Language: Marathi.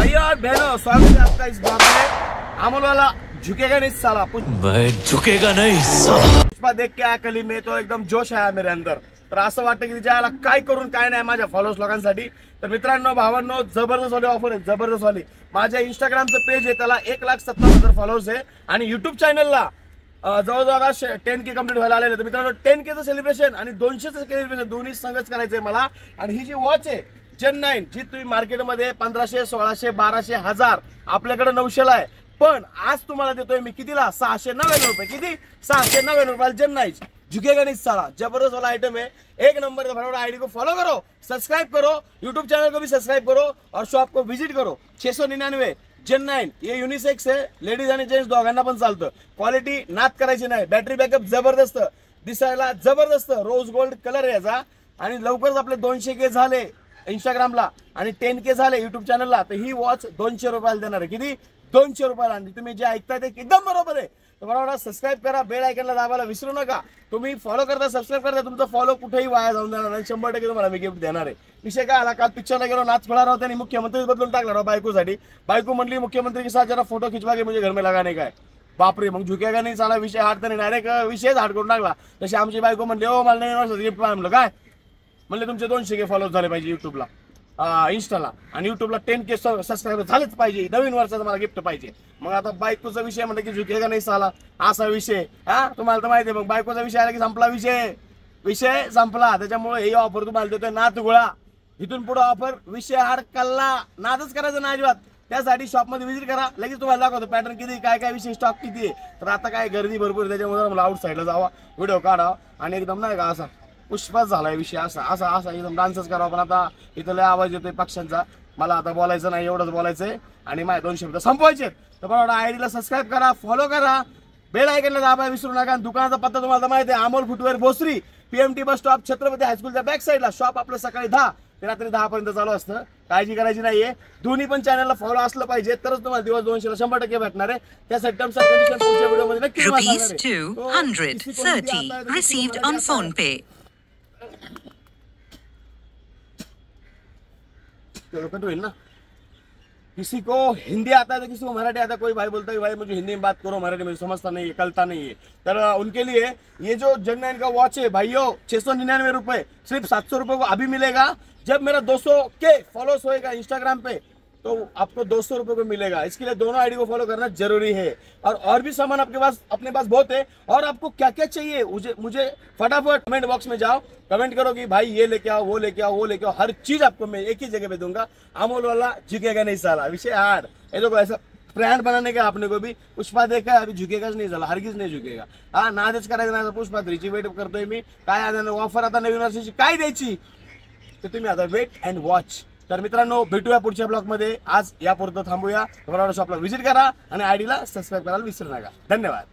भाई और बहनों, स्वागत है आपका इस ब्लॉग में। अमोल वाला झुकेगा नहीं साला, मैं झुकेगा नहीं साला। पुष्पा देख के कली में तो एकदम जोश आया मेरे अंदर। तर असं वाटतं की ज्याला काय करून काय नाही माझ्या फॉलोअर्स लोकांसाठी। तर मित्रांनो भावांनो, जबरदस्त वाली ऑफर आहे, जबरदस्त वाली। माझ्या इंस्टाग्रामचं पेज आहे, त्याला 1,70,000 फॉलोअर्स आहे आणि युट्यूब चॅनलला जवळजवळ 10K कंप्लीट व्हायला आलेले। तर मित्रांनो 10Kचं सेलिब्रेशन आणि 200चं सेलिब्रेशन दोन्ही संगच करायचंय मला। आणि ही जी वॉच आहे जेन 9 जी तुम्ही मार्केटमध्ये 1500, 1600, 1200, 1000 आपल्याकडे 900ला आहे, पण आज तुम्हाला देतोय मी कितीला? 699 रुपये। किती? 699 रुपये जेन 9 झुकेगा नहीं साला। जबरदस्त वाला आइटम है, एक नंबर का। फटाफट आईडी को फॉलो करो, सब्सक्राइब करो, यूट्यूब चैनल को भी सब्सक्राइब करो और शॉप को विजिट करो। 699 जेन 9 ये यूनिसेक्स है, लेडीज आणि जेंट्स दोघांना पण चालतं। क्वालिटी नाद करायची नाही, बॅटरी बॅकअप जबरदस्त, दिसायला जबरदस्त रोज गोल्ड कलर आहे याचा। आणि लवकरच आपले 200K झाले इंस्टाग्रामला आणि 10K झाले युट्यूब चॅनलला, तर ही वॉच 200 रुपयाला देणार आहे। किती? 200 रुपयाला। आणि तुम्ही जे ऐकताय ते एकदम बरोबर आहे। तर बरोबर सबस्क्राइब करा, बेल आयकनला दाबायला विसरू नका। तुम्ही फॉलो करता, सबस्क्राइब करता, तुमचा फॉलो कुठेही वाया जाऊन देणार नाही। 100% तुम्हाला मी गिफ्ट देणार आहे। विषय काय आला, काल पिक्चरला गेलो, नाच खोला राहते आणि मुख्यमंत्री बदलून टाकला राव बायकोसाठी। बायको म्हणली मुख्यमंत्री के साथ जरा फोटो खिंचवा के मुझे घर में लगाने का है। बापरे, मग झुकेगा नाही साला विषय हार्ड तर डायरेक्ट विषयच हार्ड करून टाकला। तशी आमची बायको म्हणली ओ मला नाही गिफ्ट म्हणलं काय, म्हणले तुमचे 200K फॉलोअर्स झाले पाहिजे युट्यूबला, इंस्टाला आणि युट्यूबला 10K सबस्क्रायबर झालेच पाहिजे, नवीन वर्षाचा मला गिफ्ट पाहिजे। मग आता बायकोचा विषय म्हणलं की झुकेगा नाही साला असा विषय। तुम्हाला तर माहिती आहे, मग बायकोचा विषय आला की संपला विषय संपला। त्याच्यामुळे ही ऑफर तुम्हाला देतोय नाथ गोळा। इथून पुढे ऑफर विषय हार कल्ला, नादच करायचं नाही अजिबात। त्यासाठी शॉपमध्ये विजिट करा, लगेच तुम्हाला दाखवतो पॅटर्न किती, काय काय विषय, स्टॉक किती आहे। तर आता काय गर्दी भरपूर, त्याच्यामुळे मला आउट साईडला जावा, व्हिडिओ काढा आणि एकदम नाही का असा पुष्पाच झालाय विषय, असा असा असा एकदम डान्सच करावा। पण आता इथं लय आवाज येतोय पक्ष्यांचा, मला आता बोलायचं नाही, एवढंच बोलायचंय आणि माझे 2 शब्द संपवायचे। तर बरोबर आयडीला सबस्क्राइब करा, फॉलो करा, बेल आयकनला दाबायला विसरू नका। दुकानाचा पत्ता तुम्हाला माहिती आहे, Amol footwear Bhosari, PMT bus stop, Chhatrapati हायस्कूलच्या बॅक साईडला। शॉप आपलं सकाळी 10 ते रात्री 10 पर्यंत चालू असतं, काळजी करायची नाहीये। दोन्ही पण चॅनलला फॉलो असलं पाहिजे, तरच तुम्हाला दिवस 200ला 100% भेटणार आहे। त्यासाठी टर्म्स अँड कंडिशन पुढच्या व्हिडिओमध्ये नक्की ₹230 received on phone pay. ना किसी को हिंदी आता है तो किसी को मराठी आता है। कोई भाई बोलता है भाई मुझे हिंदी में बात करो, मराठी में समझता नहीं है, कलता नहीं है। तर उनके लिए ये जो जेन 9 का वॉच है भाइयों, 699 रुपए, सिर्फ 700 रुपए को अभी मिलेगा। जब मेरा 200K फॉलोअर्स होएगा इंस्टाग्राम पे तो आपको 200 रुपए को मिलेगा। इसके लिए दोनों आईडी को फॉलो करना जरूरी है। और भी सामान आपके पास अपने पास बहुत है। और आपको क्या क्या चाहिए मुझे फटाफट कमेंट बॉक्स में जाओ, कमेंट करो कि भाई ये लेके आओ, वो लेके आओ, वो लेके आओ। हर चीज आपको मैं एक ही जगह पे दूंगा। अमोल वाला झुकेगा नहीं साला विषय हार्ड। ये देखो ऐसा ब्रांड बनाने का आपने को भी पुष्पा देखा अभी झुकेगाच नाही झाला, हरगिज नाही झुकेगा। नादच करायचं नाही। पुष्पा 3ची वेट करतोय मी, काय ऑफर आता नवीन वर्षाची काय द्यायची ते तुम्ही आता वेट अँड वॉच। तर मित्रांनो भेटूया पुढच्या ब्लॉगमध्ये, आज यापुरतं थांबूया। बरोबर शॉपला व्हिजिट करा आणि आयडीला सबस्क्राइब करायला विसरू नका। धन्यवाद।